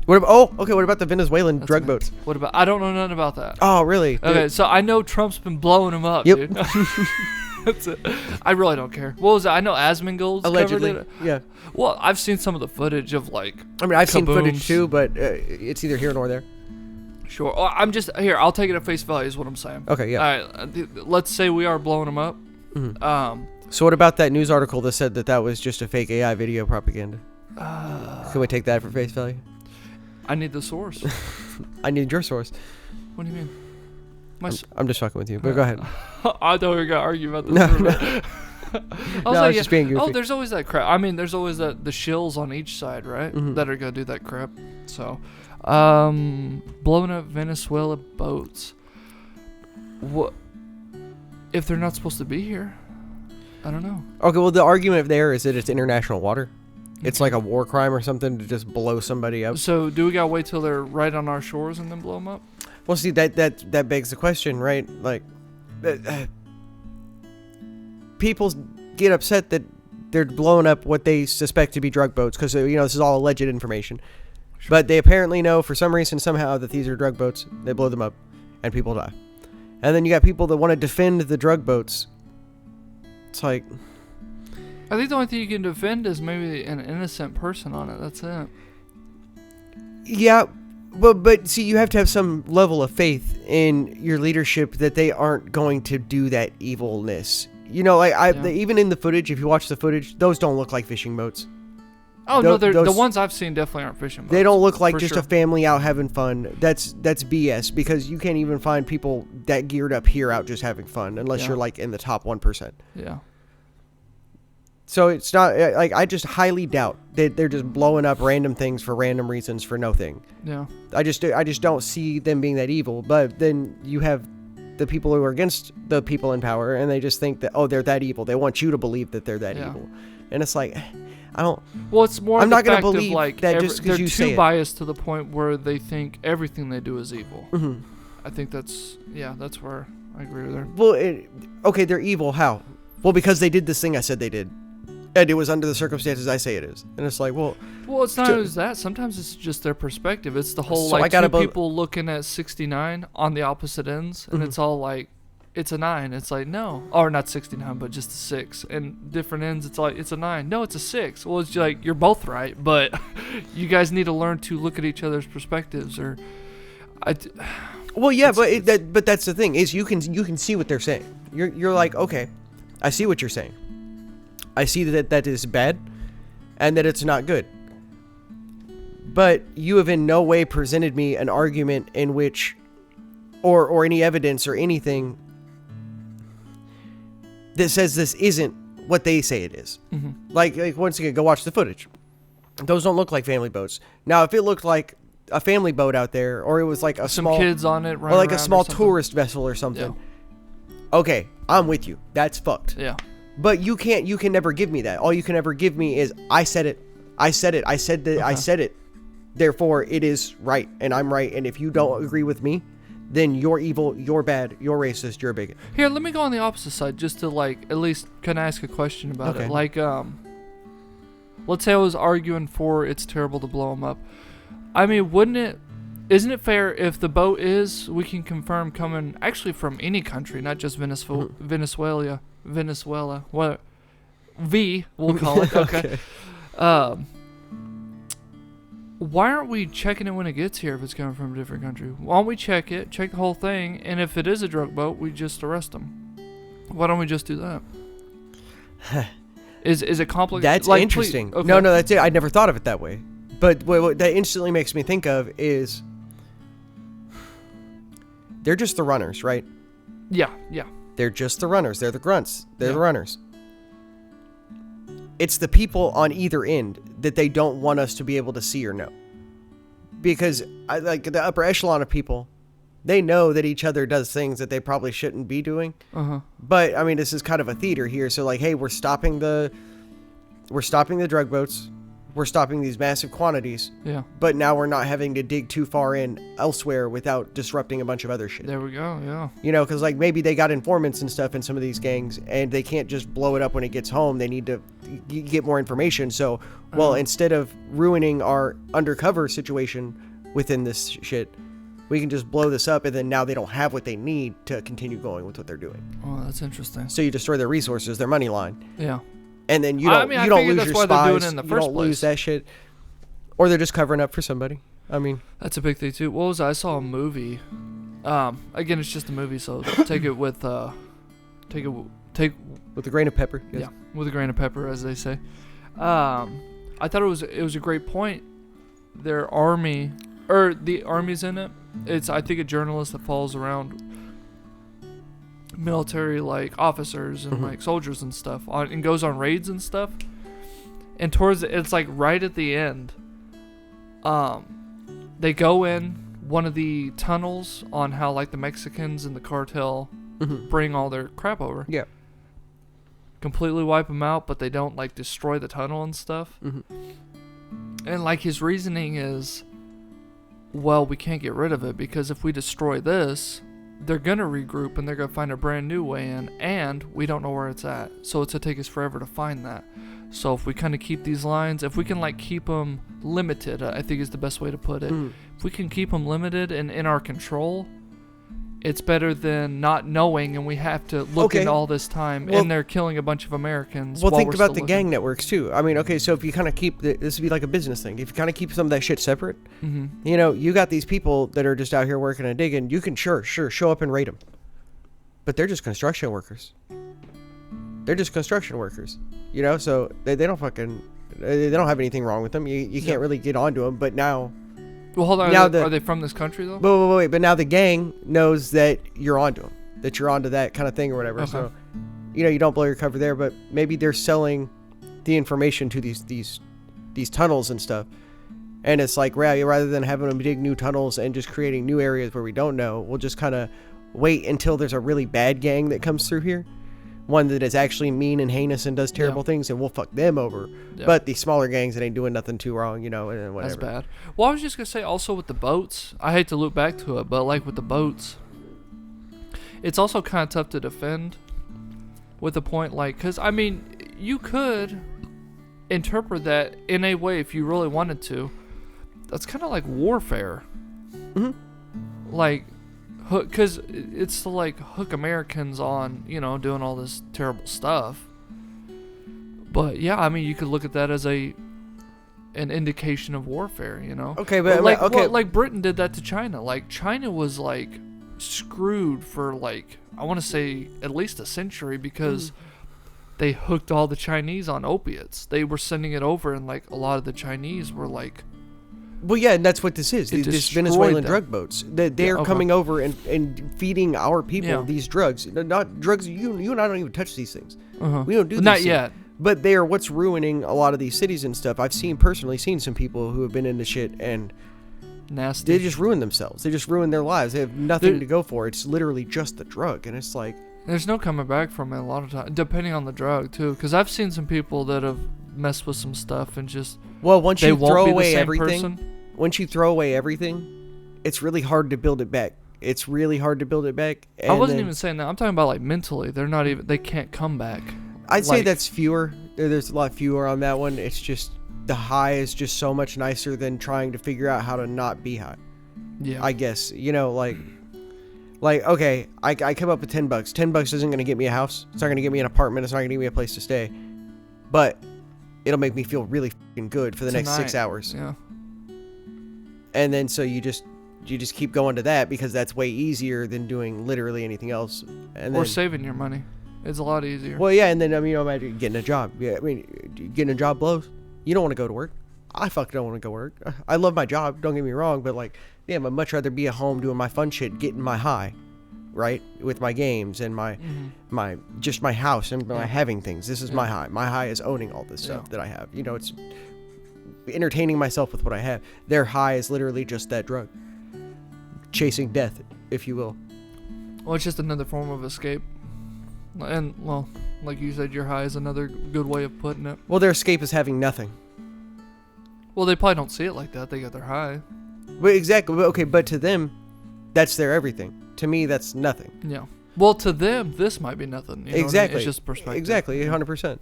What about the Venezuelan drug boats? What about? I don't know nothing about that. Oh, really? Okay, so I know Trump's been blowing them up, dude. That's it. I really don't care. What was it? I know Asmongold's allegedly. covered it. Yeah. Well, I've seen some of the footage of like. I mean, I've seen footage kabooms. too, but it's either here nor there. Sure. Oh, I'm just here. I'll take it at face value. Is what I'm saying. Okay. Yeah. All right. Let's say we are blowing them up. Mm-hmm. So what about that news article that said that was just a fake AI video propaganda? Can we take that for face value? I need the source. I need your source. What do you mean? I'm just fucking with you, but go ahead. I thought we were gonna argue about this. No. I was just being goofy. Oh, there's always that crap. I mean, there's always the shills on each side, right? Mm-hmm. That are gonna do that crap. So, blowing up Venezuela boats. What if they're not supposed to be here? I don't know. Okay, well, the argument there is that it's international water. It's like a war crime or something to just blow somebody up. So, do we gotta wait till they're right on our shores and then blow them up? Well, see, that begs the question, right? Like, people get upset that they're blowing up what they suspect to be drug boats because, this is all alleged information. Sure. But they apparently know for some reason, somehow, that these are drug boats. They blow them up, and people die. And then you got people that want to defend the drug boats. It's like... I think the only thing you can defend is maybe an innocent person on it. That's it. Yeah, but see, you have to have some level of faith in your leadership that they aren't going to do that evilness. Even in the footage, if you watch the footage, those don't look like fishing boats. Oh, no, the ones I've seen definitely aren't fishing boats. They don't look like just sure. a family out having fun. That's BS, because you can't even find people that geared up here out just having fun unless you're like in the top 1%. Yeah. So it's not like, I just highly doubt that they're just blowing up random things for random reasons for no thing. Yeah. I just don't see them being that evil. But then you have the people who are against the people in power, and they just think that, oh, they're that evil. They want you to believe that they're that evil. And it's like, I don't. Well, it's more. I'm the not going to fact believe of like that just because you say it. They're too biased to the point where they think everything they do is evil. Mm-hmm. I think that's where I agree with her. Well, okay, they're evil. How? Well, because they did this thing I said they did. And it was under the circumstances I say it is. And it's like, well... Well, it's not always that. Sometimes it's just their perspective. It's the whole, people looking at 69 on the opposite ends. And it's all like, it's a 9. It's like, no. Or not 69, but just a 6. And different ends, it's like, it's a 9. No, it's a 6. Well, it's like, you're both right. But you guys need to learn to look at each other's perspectives. Well, yeah, but that's the thing, is you can see what they're saying. You're like, okay, I see what you're saying. I see that is bad and that it's not good. But you have in no way presented me an argument in which, or any evidence or anything that says this isn't what they say it is. Mm-hmm. Like, once again, go watch the footage. Those don't look like family boats. Now, if it looked like a family boat out there, or it was like some kids on it, or like a small tourist vessel or something, okay, I'm with you. That's fucked. Yeah. But you can never give me that. All you can ever give me is, I said it. I said it. I said that. I said it. Therefore, it is right, and I'm right. And if you don't agree with me, then you're evil, you're bad, you're racist, you're a bigot. Here, let me go on the opposisite side, just to at least kind of ask a question about it. Like, let's say I was arguing for it's terrible to blow them up. I mean, isn't it fair if the boat we can confirm coming actually from any country, not just Venezuela, what we'll call it. Okay. Why aren't we checking it when it gets here if it's coming from a different country? Why don't we check the whole thing, and if it is a drug boat, we just arrest them? Why don't we just do that? Is it complicated? That's interesting. Okay. No, that's it. I never thought of it that way. But what that instantly makes me think of is they're just the runners, right? Yeah. They're just the runners. They're the grunts. They're the runners. It's the people on either end that they don't want us to be able to see or know. Because like the upper echelon of people, they know that each other does things that they probably shouldn't be doing. Uh-huh. But I mean, this is kind of a theater here. So like, hey, we're stopping the drug boats. we're stopping these massive quantities. Yeah. But now we're not having to dig too far in elsewhere without disrupting a bunch of other shit. There we go, yeah. You know, because like maybe they got informants and stuff in some of these gangs, and they can't just blow it up when it gets home. They need to get more information. So, well, instead of ruining our undercover situation within this shit, we can just blow this up, and then now they don't have what they need to continue going with what they're doing. Oh, that's interesting. So you destroy their resources, their money line. Yeah. And then you don't lose your spies. You don't lose that shit. Or they're just covering up for somebody. I mean, that's a big thing too. What was I saw a movie. Again, it's just a movie, so take it with with a grain of pepper. Yes. Yeah, with a grain of pepper, as they say. I thought it was a great point. The army's in it. It's, I think, a journalist that follows around military like officers and like soldiers and stuff and goes on raids and stuff, and it's like right at the end they go in one of the tunnels on how like the Mexicans and the cartel bring all their crap over, completely wipe them out, but they don't like destroy the tunnel and stuff. And like his reasoning is, well, we can't get rid of it because if we destroy this, they're going to regroup and they're going to find a brand new way in, and we don't know where it's at. So it's going to take us forever to find that. So if we kind of keep these lines, if we can like keep them limited, I think is the best way to put it. If we can keep them limited and in our control, it's better than not knowing and we have to look into all this time and they're killing a bunch of Americans. Well, think about the gang networks too. I mean, okay, so if you kind of keep this would be like a business thing. If you kind of keep some of that shit separate, you know, you got these people that are just out here working and digging. You can sure show up and raid them, but they're just construction workers. They're just construction workers, you know. So they don't fucking they don't have anything wrong with them. You can't really get onto them. But now. Well, hold on. Are they from this country, though? Wait. But now the gang knows that you're onto them, that you're onto that kind of thing or whatever. Okay. So, you know, you don't blow your cover there, but maybe they're selling the information to these tunnels and stuff. And it's like, rather than having them dig new tunnels and just creating new areas where we don't know, we'll just kind of wait until there's a really bad gang that comes through here. One that is actually mean and heinous and does terrible things, and we'll fuck them over. But the smaller gangs that ain't doing nothing too wrong, you know, and whatever. That's bad. Well, I was just going to say also with the boats, I hate to loop back to it, but like with the boats, it's also kind of tough to defend with the point, like, because, I mean, you could interpret that in a way if you really wanted to. That's kind of like warfare. Like, because it's to like hook Americans on, you know, doing all this terrible stuff. But yeah, I mean, you could look at that as an indication of warfare, you know. Okay, but like, okay, well, like Britain did that to China. Like China was like screwed for like, I want to say at least a century because they hooked all the Chinese on opiates. They were sending it over, and like a lot of the Chinese were like. Well, yeah, and that's what this is. These Venezuelan drug boats. They're coming over and feeding our people these drugs. Not drugs. You and I don't even touch these things. We don't do these Not yet. But they are what's ruining a lot of these cities and stuff. I've personally seen some people who have been into shit and nasty. They just ruin themselves. They just ruin their lives. They have nothing to go for. It's literally just the drug, and it's like there's no coming back from it a lot of times, depending on the drug too. Because I've seen some people that have messed with some stuff and just once you throw away everything, it's really hard to build it back. And I wasn't even saying that. I'm talking about like mentally. They can't come back. I'd say that's fewer. There's a lot fewer on that one. It's just the high is just so much nicer than trying to figure out how to not be high. Yeah. I guess, you know, like okay, I come up with $10. $10 isn't going to get me a house. It's not going to get me an apartment. It's not going to get me a place to stay. But it'll make me feel really fucking good for the next 6 hours. Yeah. And then so you just keep going to that because that's way easier than doing literally anything else. Or saving your money. It's a lot easier. Well, yeah, and then I mean, imagine getting a job. Yeah, I mean, getting a job blows. You don't want to go to work. I fucking don't want to go to work. I love my job. Don't get me wrong, but like, damn, I'd much rather be at home doing my fun shit, getting my high, right, with my games and my house and my having things. This is my high. My high is owning all this stuff that I have. You know, it's entertaining myself with what I have. Their high is literally just that drug, chasing death, if you will. Well, it's just another form of escape. And, well, like you said, your high is another good way of putting it. Well, their escape is having nothing. Well, they probably don't see it like that. They got their high. But exactly. Okay, but to them, that's their everything. To me, that's nothing. Yeah. Well, to them, this might be nothing. You know exactly. It's just perspective. Exactly, 100%.